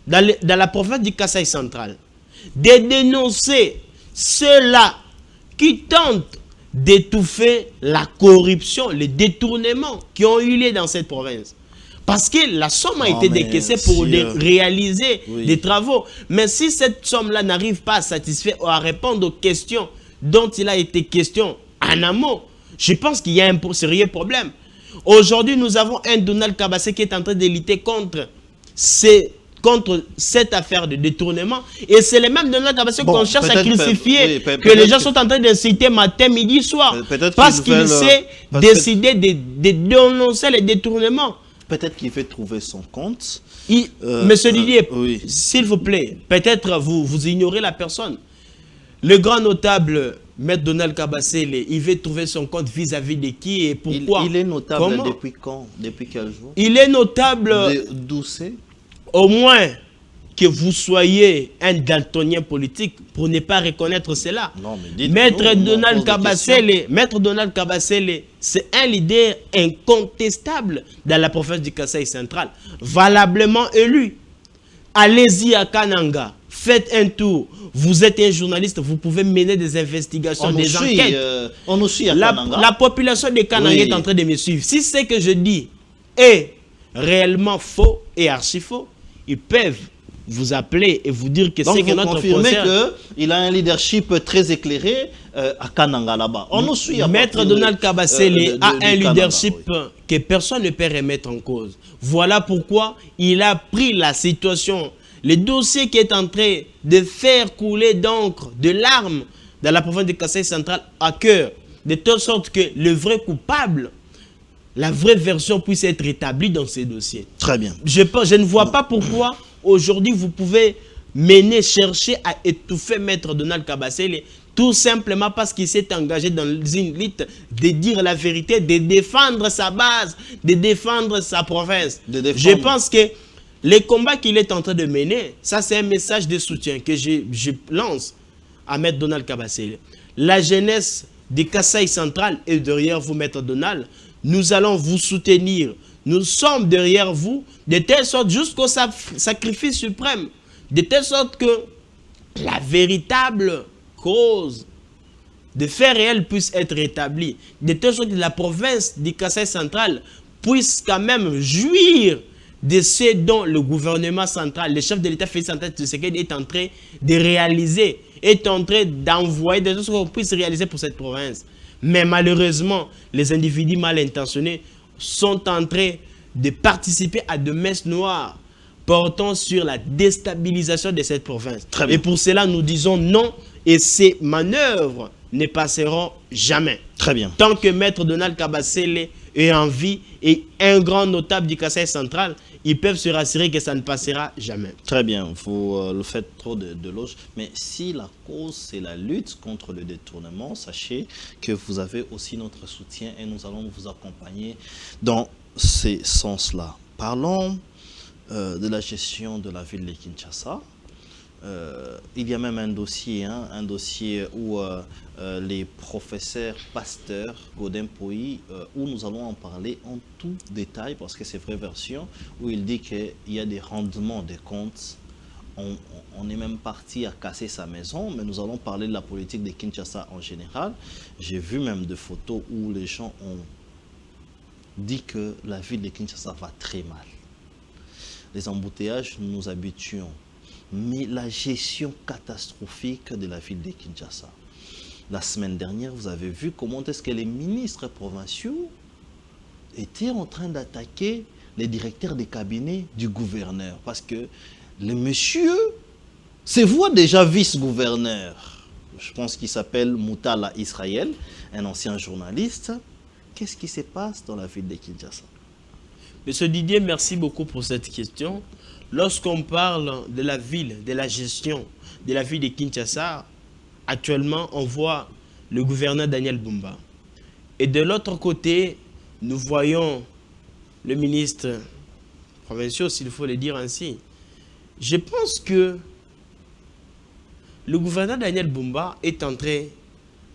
dans la province du Kasaï central, de dénoncer ceux-là qui tentent d'étouffer la corruption, les détournements qui ont eu lieu dans cette province. Parce que la somme a été décaissée pour réaliser des travaux. Mais si cette somme-là n'arrive pas à satisfaire ou à répondre aux questions dont il a été question en amont, je pense qu'il y a un sérieux problème. Aujourd'hui, nous avons un Donald Kabasele qui est en train de lutter contre cette affaire de détournement. Et c'est le même Donald Kabasele qu'on cherche à crucifier, que les gens sont en train de citer matin, midi, soir. Parce qu'il s'est décidé de dénoncer les détournements. Peut-être qu'il fait trouver son compte. Monsieur Didier, s'il vous plaît, peut-être vous ignorez la personne. Le grand notable Maître Donald Kabasele, il veut trouver son compte vis-à-vis de qui et pourquoi? Il est notable depuis quand? Depuis quel jour? Il est notable... D'où c'est? Au moins que vous soyez un daltonien politique pour ne pas reconnaître cela. Non, mais Maître Donald Kabasele, c'est un leader incontestable dans la province du Kasaï central, valablement élu. Allez-y à Kananga, faites un tour. Vous êtes un journaliste, vous pouvez mener des investigations, des enquêtes. On nous suit à Kananga. La population de Kananga est en train de me suivre. Si ce que je dis est réellement faux et archi faux, ils peuvent vous appeler et vous dire que c'est que notre concert... qu'il a un leadership très éclairé à Kananga là-bas. On nous suit à Maître Donald Kabasele a un leadership que personne ne peut remettre en cause. Voilà pourquoi il a pris la situation, le dossier qui est en train de faire couler d'encre, de larmes dans la province de Kasaï central à cœur, de telle sorte que le vrai coupable, la vraie version puisse être établie dans ces dossiers. Très bien. Je ne vois pas pourquoi aujourd'hui vous pouvez mener, chercher à étouffer Maître Donald Kabasele, tout simplement parce qu'il s'est engagé dans une lutte de dire la vérité, de défendre sa base, de défendre sa province. Je pense que les combats qu'il est en train de mener, ça c'est un message de soutien que je lance à Maître Donald Kabasele. La jeunesse de Kasaï central est derrière vous, Maître Donald. Nous allons vous soutenir. Nous sommes derrière vous, de telle sorte jusqu'au sacrifice suprême, de telle sorte que la véritable cause de faits réels puisse être rétablie, de telle sorte que la province du Kasaï central puisse quand même jouir de ce dont le gouvernement central, le chef de l'État Félix Antoine Tshisekedi est en train de réaliser, est en train d'envoyer des choses qu'on puisse réaliser pour cette province. Mais malheureusement, les individus mal intentionnés sont en train de participer à de messes noires portant sur la déstabilisation de cette province. Et pour cela, nous disons non, et ces manœuvres ne passeront jamais. Très bien. Tant que Maître Donald Kabasele est en vie et un grand notable du Kasaï central, ils peuvent se rassurer que ça ne passera jamais. Très bien, vous le faites trop de loges. Mais si la cause, c'est la lutte contre le détournement, sachez que vous avez aussi notre soutien et nous allons vous accompagner dans ces sens-là. Parlons de la gestion de la ville de Kinshasa. Il y a même un dossier où les professeurs pasteurs Godin Poyi, où nous allons en parler en tout détail, parce que c'est vraie version, où il dit qu'il y a des rendements des comptes. On est même parti à casser sa maison, mais nous allons parler de la politique de Kinshasa en général. J'ai vu même des photos où les gens ont dit que la ville de Kinshasa va très mal. Les embouteillages, nous nous habituons. Mais la gestion catastrophique de la ville de Kinshasa. La semaine dernière, vous avez vu comment est-ce que les ministres provinciaux étaient en train d'attaquer les directeurs des cabinets du gouverneur. Parce que le monsieur se voit déjà vice-gouverneur. Je pense qu'il s'appelle Moutala Israël, un ancien journaliste. Qu'est-ce qui se passe dans la ville de Kinshasa? Monsieur Didier, merci beaucoup pour cette question. Lorsqu'on parle de la ville, de la gestion de la ville de Kinshasa, actuellement, on voit le gouverneur Daniel Bumba. Et de l'autre côté, nous voyons le ministre provincial, s'il faut le dire ainsi. Je pense que le gouverneur Daniel Bumba est en train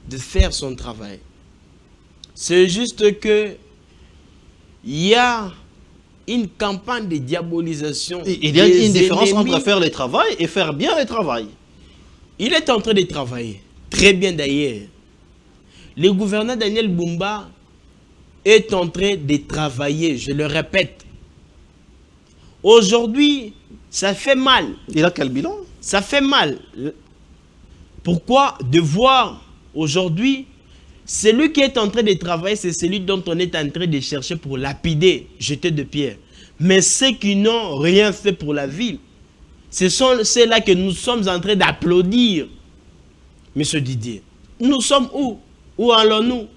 de faire son travail. C'est juste que il y a une campagne de diabolisation. Il y a une différence entre faire le travail et faire bien le travail. Il est en train de travailler. Très bien d'ailleurs. Le gouverneur Daniel Bumba est en train de travailler, je le répète. Aujourd'hui, ça fait mal. Il a quel bilan? Ça fait mal. Pourquoi de voir aujourd'hui, celui qui est en train de travailler, c'est celui dont on est en train de chercher pour lapider, jeter de pierre. Mais ceux qui n'ont rien fait pour la ville, ce sont ceux-là que nous sommes en train d'applaudir. Monsieur Didier, nous sommes où? Où allons-nous?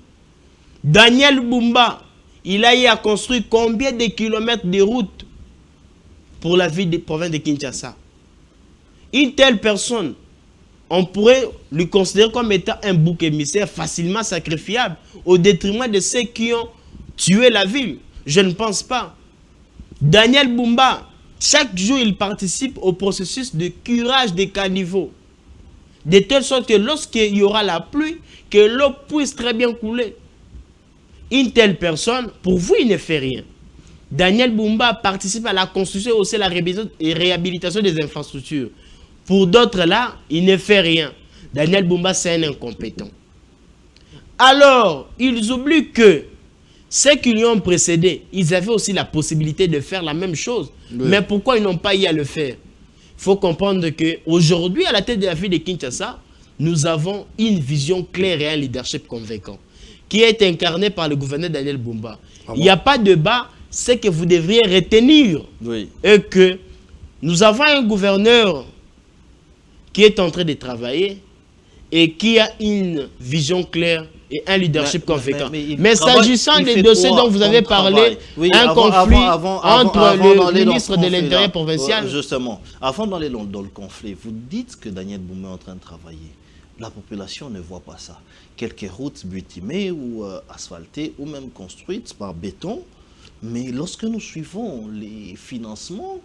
Daniel Bumba, il a eu à construire combien de kilomètres de route pour la ville de province de Kinshasa? Une telle personne, on pourrait lui considérer comme étant un bouc émissaire facilement sacrifiable au détriment de ceux qui ont tué la ville. Je ne pense pas. Daniel Bumba, chaque jour, il participe au processus de curage des caniveaux. De telle sorte que lorsqu'il y aura la pluie, que l'eau puisse très bien couler. Une telle personne, pour vous, il ne fait rien. Daniel Bumba participe à la construction et aussi à la réhabilitation des infrastructures. Pour d'autres là, il ne fait rien. Daniel Bumba, c'est un incompétent. Alors, ils oublient que ceux qui lui ont précédé, ils avaient aussi la possibilité de faire la même chose. Oui. Mais pourquoi ils n'ont pas eu à le faire? Il faut comprendre qu'aujourd'hui, à la tête de la ville de Kinshasa, nous avons une vision claire et un leadership convaincant qui est incarné par le gouverneur Daniel Bumba. Il n'y a pas de débat, c'est que vous devriez retenir et que nous avons un gouverneur qui est en train de travailler et qui a une vision claire et un leadership conséquent. Mais travaille, s'agissant des dossiers dont vous avez parlé, oui, un conflit entre le le ministre de l'Intérieur provincial... Justement, avant d'aller dans le conflit, vous dites que Daniel Boumba est en train de travailler. La population ne voit pas ça. Quelques routes bitumées ou asphaltées ou même construites par béton. Mais lorsque nous suivons les financements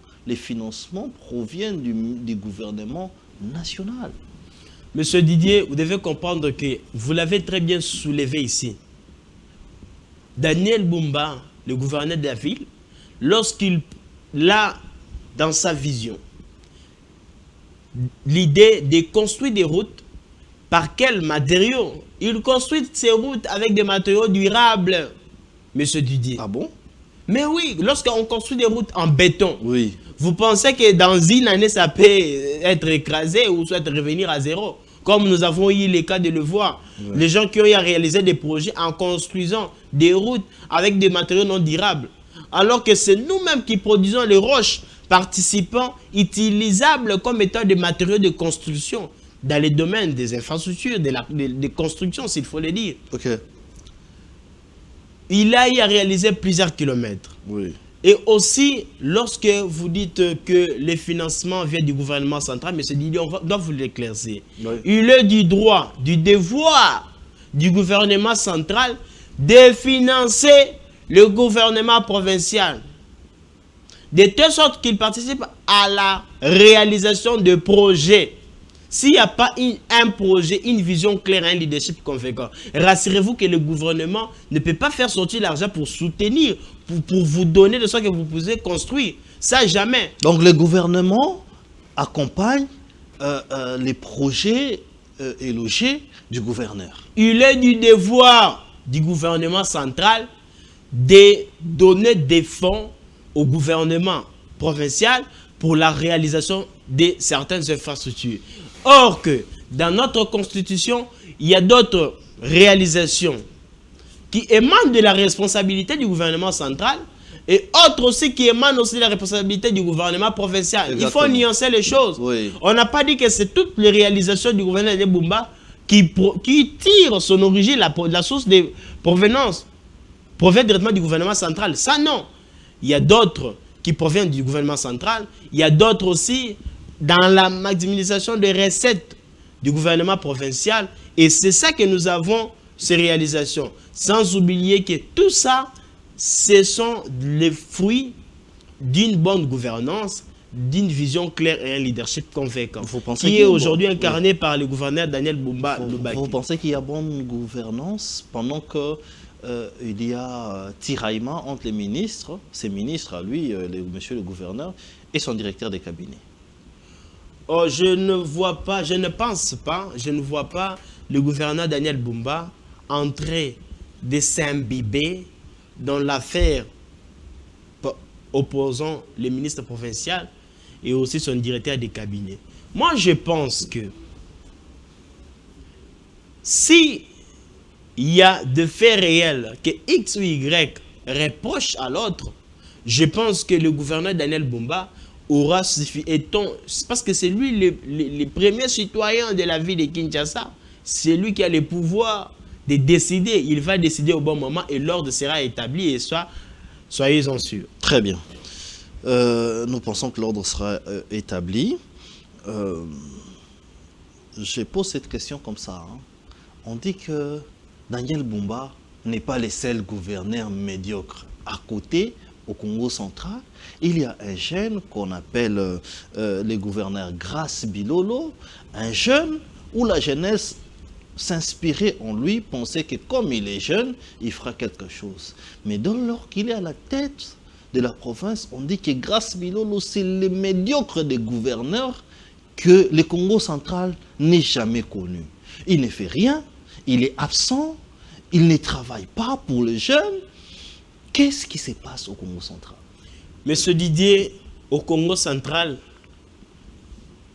proviennent du gouvernement national. Monsieur Didier, vous devez comprendre que vous l'avez très bien soulevé ici. Daniel Boumba, le gouverneur de la ville, lorsqu'il a dans sa vision l'idée de construire des routes, par quels matériaux? Il construit ces routes avec des matériaux durables, monsieur Didier. Ah bon? Mais oui, lorsqu'on construit des routes en béton, oui. Vous pensez que dans une année, ça peut être écrasé ou soit revenir à zéro? Comme nous avons eu le cas de le voir. Ouais. Les gens qui ont réalisé des projets en construisant des routes avec des matériaux non durables. Alors que c'est nous-mêmes qui produisons les roches participants utilisables comme étant des matériaux de construction dans les domaines des infrastructures, des constructions, s'il faut le dire. Ok. Il a eu à réaliser plusieurs kilomètres. Oui. Et aussi, lorsque vous dites que les financements viennent du gouvernement central, M. Didier, on doit vous l'éclaircir. Oui. Il est du droit, du devoir du gouvernement central de financer le gouvernement provincial. De telle sorte qu'il participe à la réalisation de projets. S'il n'y a pas un projet, une vision claire, un leadership convaincant, rassurez-vous que le gouvernement ne peut pas faire sortir l'argent pour soutenir, pour vous donner de sorte que vous pouvez construire. Ça, jamais. Donc, le gouvernement accompagne les projets élogés du gouverneur. Il est du devoir du gouvernement central de donner des fonds au gouvernement provincial pour la réalisation de certaines infrastructures. Or que dans notre constitution, il y a d'autres réalisations qui émanent de la responsabilité du gouvernement central et autres aussi qui émanent aussi de la responsabilité du gouvernement provincial. Exactement. Il faut nuancer les choses. Oui. On n'a pas dit que c'est toutes les réalisations du gouverneur de Boumba qui tirent son origine, la source de provenance, provient directement du gouvernement central. Ça, non. Il y a d'autres qui proviennent du gouvernement central. Il y a d'autres aussi dans la maximisation des recettes du gouvernement provincial. Et c'est ça que nous avons, ces réalisations. Sans oublier que tout ça, ce sont les fruits d'une bonne gouvernance, d'une vision claire et un leadership convaincant. Qui est aujourd'hui incarné par le gouverneur Daniel Boumba Loubaki. Vous pensez qu'il y a bonne gouvernance pendant que il y a tiraillement entre les ministres, ses ministres à lui, monsieur le gouverneur, et son directeur de cabinet? Oh, je ne vois pas le gouverneur Daniel Boumba entrer de s'imbiber dans l'affaire opposant le ministre provincial et aussi son directeur de cabinet. Moi, je pense que si il y a de faits réels que X ou Y reproche à l'autre, je pense que le gouverneur Daniel Boumba aura suffi. Parce que c'est lui le premier citoyen de la ville de Kinshasa. C'est lui qui a le pouvoir de décider. Il va décider au bon moment et l'ordre sera établi et soyez-en sûrs. Très bien. Nous pensons que l'ordre sera établi. Je pose cette question comme ça. Hein. On dit que Daniel Boumba n'est pas le seul gouverneur médiocre. À côté, au Congo central, il y a un jeune qu'on appelle le gouverneur Grace Bilolo, un jeune où la jeunesse s'inspirait en lui, pensait que comme il est jeune, il fera quelque chose. Mais lors qu'il est à la tête de la province, on dit que Grace Bilolo, c'est le médiocre des gouverneurs que le Congo central n'ait jamais connu. Il ne fait rien, il est absent, il ne travaille pas pour les jeunes. Qu'est-ce qui se passe au Congo central? Monsieur Didier, au Congo central,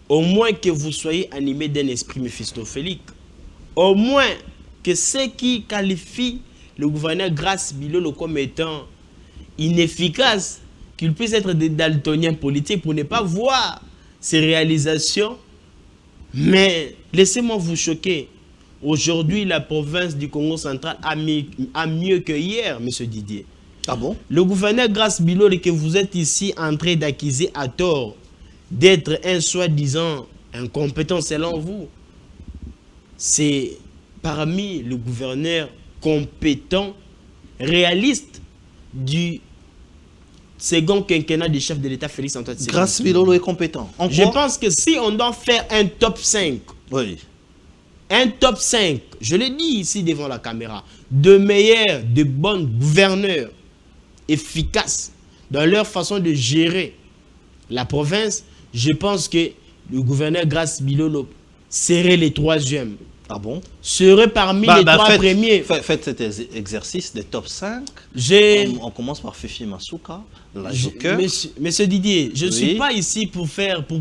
au moins que vous soyez animé d'un esprit méphistophélique, au moins que ceux qui qualifient le gouverneur Grace Bilolo comme étant inefficace, qu'il puisse être des daltoniens politiques pour ne pas voir ses réalisations Mais laissez-moi vous choquer. Aujourd'hui, la province du Congo central a mieux que hier, M. Didier. Ah bon? Le gouverneur Grace Bilolo que vous êtes ici en train d'accuser à tort d'être un soi-disant incompétent selon vous, c'est parmi le gouverneur compétent, réaliste du second quinquennat du chef de l'État Félix Antoine Tshisekedi. Grace Bilolo est compétent. En Je quoi? pense que si on doit faire un top 5, Oui. un top 5, je le dis ici devant la caméra, de meilleurs, de bons gouverneurs efficaces dans leur façon de gérer la province, je pense que le gouverneur Grace Bilolo serait le troisième. Ah bon? Serait parmi les trois premiers. Faites cet exercice des top 5. On commence par Fifi Masuka, la Joker. Monsieur Didier, je ne Oui. suis pas ici pour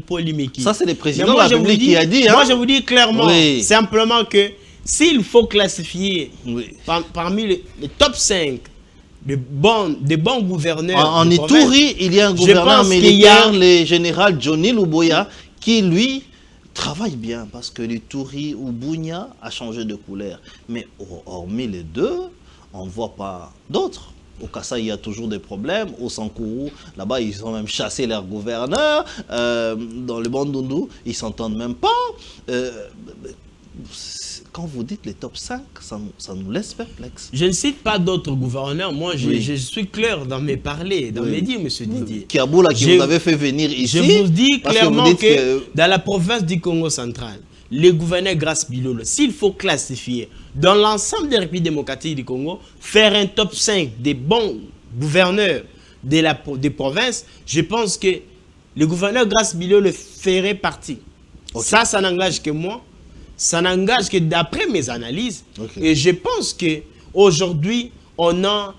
polémiquer. Ça, c'est le président de la République qui a dit. Hein? Moi, je vous dis clairement, Oui. simplement que s'il faut classifier Oui. parmi les top 5 de bons gouverneurs. En de Ituri, il y a un gouverneur militaire, le général Johnny Luboya, qui lui travaille bien parce que l'Ituri ou Bunia a changé de couleur. Mais hormis les deux, on ne voit pas d'autres. Au Kassai, il y a toujours des problèmes. Au Sankourou, là-bas, ils ont même chassé leur gouverneur. Dans le Bandundu, ils ne s'entendent même pas. Quand vous dites les top 5, ça nous laisse perplexes. Je ne cite pas d'autres gouverneurs. Moi, Oui. je suis clair dans mes parlers, dans mes dires, monsieur Didier. Kiaboula, qui vous avez fait venir ici. Je vous dis clairement que dans la province du Congo central, le gouverneur Grace Bilolo, s'il faut classifier dans l'ensemble des républiques démocratiques du Congo, faire un top 5 des bons gouverneurs des provinces, je pense que le gouverneur Grace Bilolo ferait partie. Okay. Ça n'engage que moi. Ça n'engage que d'après mes analyses. Okay. Et je pense qu'aujourd'hui, on a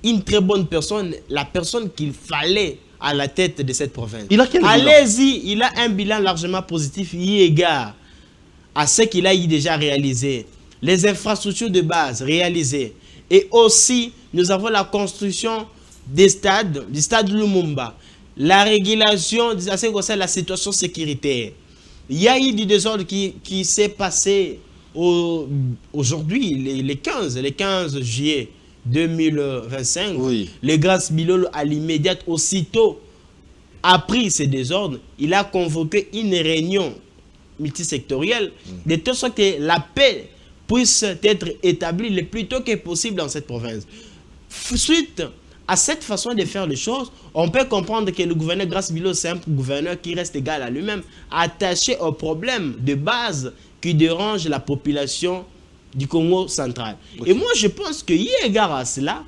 une très bonne personne, la personne qu'il fallait à la tête de cette province. Il a quel bilan? Allez-y, il a un bilan largement positif, eu égard à ce qu'il a déjà réalisé. Les infrastructures de base réalisées. Et aussi, nous avons la construction des stades, du stade Lumumba. La régulation de la situation sécuritaire. Il y a eu du désordre qui s'est passé aujourd'hui, les 15 juillet 2025. Oui. Le Grace Bilolo, à l'immédiat, aussitôt appris ces désordres, il a convoqué une réunion multisectorielle de telle sorte que la paix puisse être établie le plus tôt que possible dans cette province. Suite à cette façon de faire les choses, on peut comprendre que le gouverneur Grace Bilolo, c'est un gouverneur qui reste égal à lui-même, attaché aux problèmes de base qui dérangent la population du Congo central. Okay. Et moi, je pense qu'il y a égard à cela,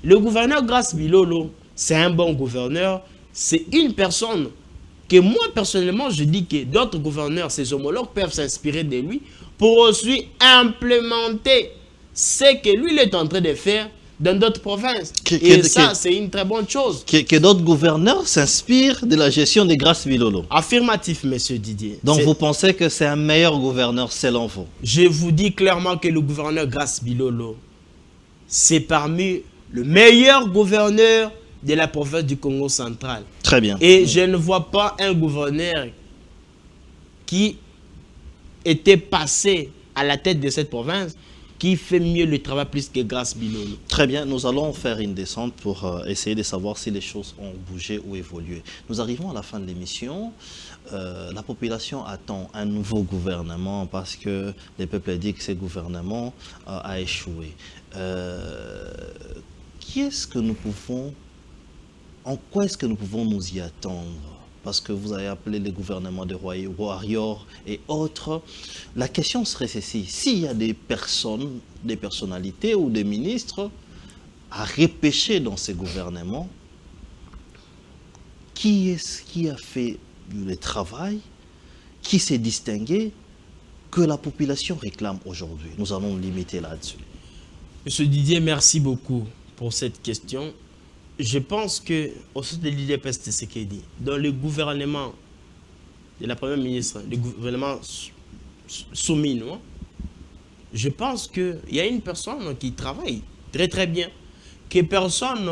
le gouverneur Grace Bilolo, c'est un bon gouverneur, c'est une personne que moi, personnellement, je dis que d'autres gouverneurs, ses homologues, peuvent s'inspirer de lui pour aussi implémenter ce que lui il est en train de faire dans d'autres provinces. Et ça, c'est une très bonne chose. Que d'autres gouverneurs s'inspirent de la gestion des Grace Bilolo. Affirmatif, monsieur Didier. Donc vous pensez que c'est un meilleur gouverneur selon vous? Je vous dis clairement que le gouverneur Grace Bilolo, c'est parmi le meilleur gouverneur de la province du Congo central. Très bien. Et je ne vois pas un gouverneur qui était passé à la tête de cette province qui fait mieux le travail plus que Grace Bilolo. Très bien, nous allons faire une descente pour essayer de savoir si les choses ont bougé ou évolué. Nous arrivons à la fin de l'émission. La population attend un nouveau gouvernement parce que le peuple dit que ce gouvernement a échoué. En quoi est-ce que nous pouvons nous y attendre? Parce que vous avez appelé les gouvernements de Warrior et autres. La question serait ceci: s'il y a des personnes, des personnalités ou des ministres à repêcher dans ces gouvernements, qui est-ce qui a fait le travail, qui s'est distingué, que la population réclame aujourd'hui? Nous allons limiter là-dessus. Monsieur Didier, merci beaucoup pour cette question. Je pense que, au sein de l'IDPS Tshisekedi, dans le gouvernement de la Première ministre, le gouvernement soumis, non? Je pense qu'il y a une personne qui travaille très très bien, que personne,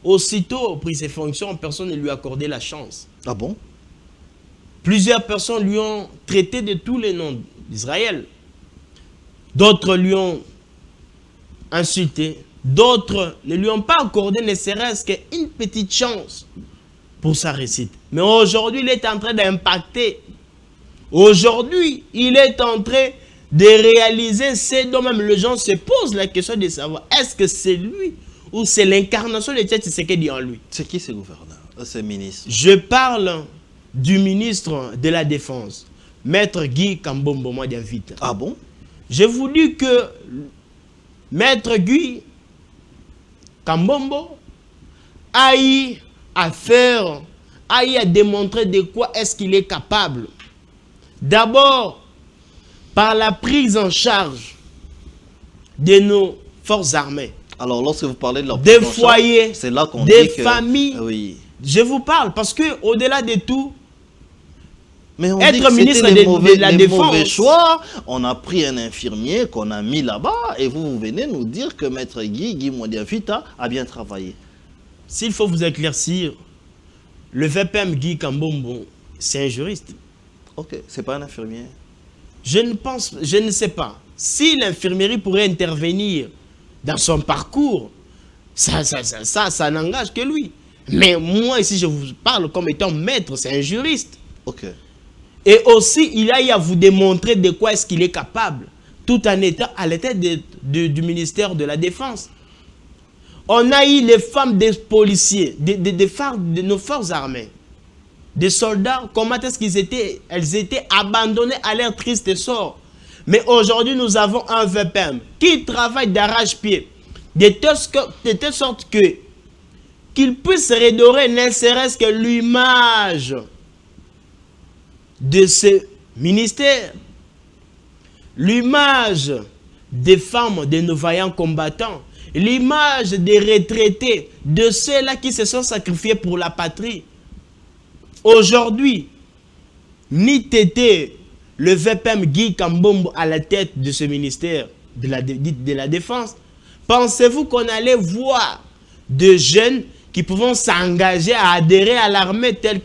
aussitôt pris ses fonctions, personne ne lui a accordé la chance. Ah bon? Plusieurs personnes lui ont traité de tous les noms d'Israël. D'autres lui ont insulté. D'autres ne lui ont pas accordé ne serait-ce qu'une petite chance pour sa réussite. Mais aujourd'hui, il est en train d'impacter. Aujourd'hui, il est en train de réaliser ce dont même les gens se posent la question de savoir est-ce que c'est lui ou c'est l'incarnation de Tchèque Tshisekedi en lui. C'est qui ces gouverneurs, ces ministres? Je parle du ministre de la Défense, Maître Guy Kambombo Madiavite. Ah bon? Je vous dis que Maître Guy Kambombo a eu à faire, a eu à démontrer de quoi est-ce qu'il est capable. D'abord, par la prise en charge de nos forces armées. Alors, lorsque vous parlez de leur des foyers, c'est là qu'on des dit que, familles. Oui. Je vous parle parce que au-delà de tout, Mais on être dit que ministre c'était de la les mauvais Défense. choix. On a pris un infirmier qu'on a mis là-bas et vous venez nous dire que Maître Guy Modiavita a bien travaillé. S'il faut vous éclaircir, le VPM Guy Kambombo, c'est un juriste. Ok, c'est pas un infirmier. Je ne sais pas. Si l'infirmerie pourrait intervenir dans son parcours, ça n'engage que lui. Mais moi, ici, je vous parle comme étant maître, c'est un juriste. Ok. Et aussi, il a eu à vous démontrer de quoi est-ce qu'il est capable, tout en étant à la tête du ministère de la Défense. On a eu les femmes des policiers, de nos forces armées, des soldats, comment est-ce qu'ils étaient? Elles étaient abandonnées à leur triste sort. Mais aujourd'hui, nous avons un VPM qui travaille d'arrache-pied, de telle sorte que qu'il puisse redorer ne serait-ce que l'image de ce ministère, l'image des femmes, de nos vaillants combattants, l'image des retraités, de ceux-là qui se sont sacrifiés pour la patrie. Aujourd'hui, ni Tété, le VPM Guy Kambombo à la tête de ce ministère de la Défense, pensez-vous qu'on allait voir de jeunes qui pouvaient s'engager à adhérer à l'armée tel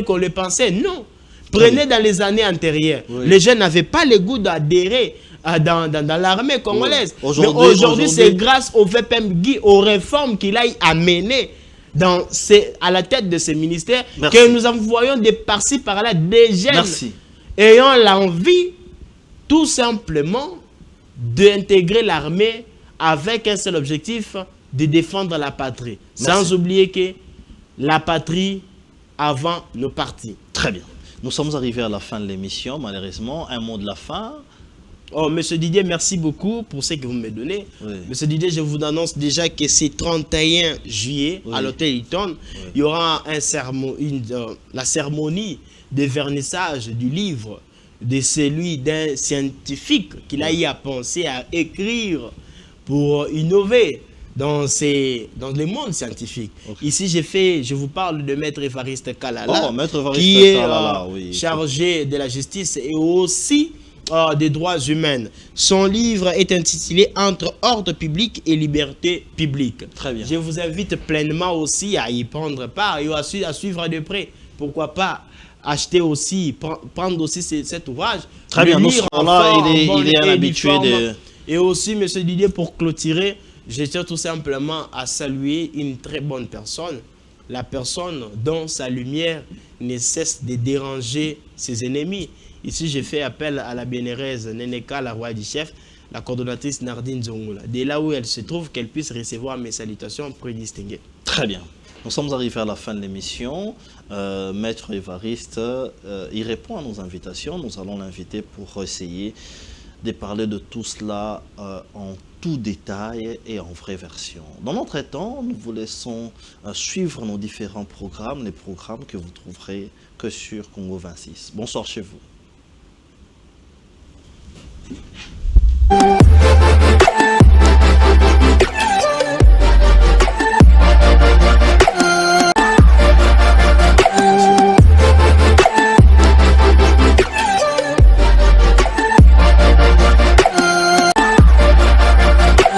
qu'on le pensait? Non. Prenez dans les années antérieures. Oui. Les jeunes n'avaient pas le goût d'adhérer dans l'armée congolaise. Oui. Mais aujourd'hui, c'est grâce au VPM Guy, aux réformes qu'il a amenées à la tête de ce ministère, que nous envoyons de par-ci par-là des jeunes ayant l'envie tout simplement d'intégrer l'armée avec un seul objectif, de défendre la patrie. Sans oublier que la patrie avant nos partis. Très bien. Nous sommes arrivés à la fin de l'émission, malheureusement. Un mot de la fin. Oh, Monsieur Didier, merci beaucoup pour ce que vous me donnez. Oui. Monsieur Didier, je vous annonce déjà que c'est 31 juillet, à l'hôtel Hilton, il y aura la cérémonie de vernissage du livre de celui d'un scientifique qu'il a eu à penser à écrire pour innover dans le monde scientifique. Ici, je vous parle de Maître Évariste Kalala, qui est chargé de la justice et aussi des droits humains. Son livre est intitulé « Entre ordre public et liberté publique ». Très bien. Je vous invite pleinement aussi à y prendre part et à suivre de près. Pourquoi pas acheter aussi, prendre aussi cet ouvrage. Très bien, nous serons là, il est un habitué de... Et aussi, M. Didier, pour clôturer, je tiens tout simplement à saluer une très bonne personne, la personne dont sa lumière ne cesse de déranger ses ennemis. Ici, je fais appel à la bienheureuse Neneka, la roi du chef, la coordonnatrice Nardine Zongoula. Dès là où elle se trouve, qu'elle puisse recevoir mes salutations prédistinguées. Très bien. Nous sommes arrivés à la fin de l'émission. Maître Évariste, il répond à nos invitations. Nous allons l'inviter pour essayer de parler de tout cela en tout détail et en vraie version. Dans notre temps, nous vous laissons suivre nos différents programmes, les programmes que vous trouverez que sur Congo 26. Bonsoir chez vous.